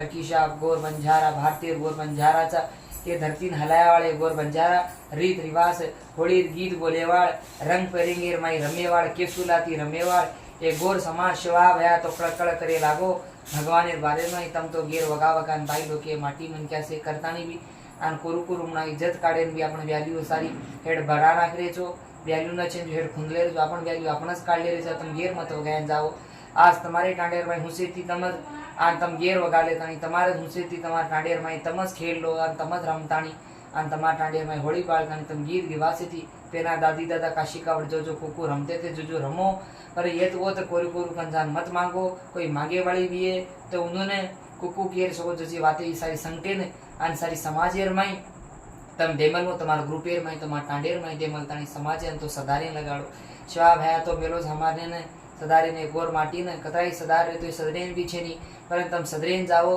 किशा गोर बंजारा भारतीय गोर बंजाराचा ते धरतीन हलायावाळे गोर बंजारा रीत रिवाज होळी गीत बोलेवाळ रंग पेरेंगे माई रमेवाळ केसुलाती रमेवाळ ये गोर समाज शिवा भया तो कड़कड़ करे लागो भगवान बारे में तम तो गेर वगा वगा बाई लोके माटी मन क्या से करतानी भी आन कोरु कोरु मना इज्जत काढेन भी आपण व्हॅल्यू सारी हेड बडा नाखरेचो व्हॅल्यू न चेंज हेड खुंदले जो आपण व्हॅल्यू आपणच काढले रे तम गेर मत वगायन जाओ आज तुम्हारे टांडेर में हुसेती तमज आन तम गेर वगाले तानी तमारे हुसेती तमार टांडेर में तमज खेल लो आन तमज रमतानी आन तमार टांडेर में होली बाळतानी तम गीर गिवासेती पेना दादी दादा काशी कावड़ जो जो कुकु रमते थे जो जो रमो पर ये तो वो तो कोरी कोरु कंजान मत मांगो कोई मांगे वाली भी है तो उन्होंने कुकु केर सो जसी बातें ये सारी संगठे ने आन सारी समाजेर में तम देमल मो तमार ग्रुपेर में तमार टांडेर में देमल तानी समाजे तो सदारे लगाड़ो शिवा भया तो मेलोज हमारे ने सदारे ने गोर माटी ने कतराई सदार रे तो सदरेन भी छे नी पर तम सदरेन जाओ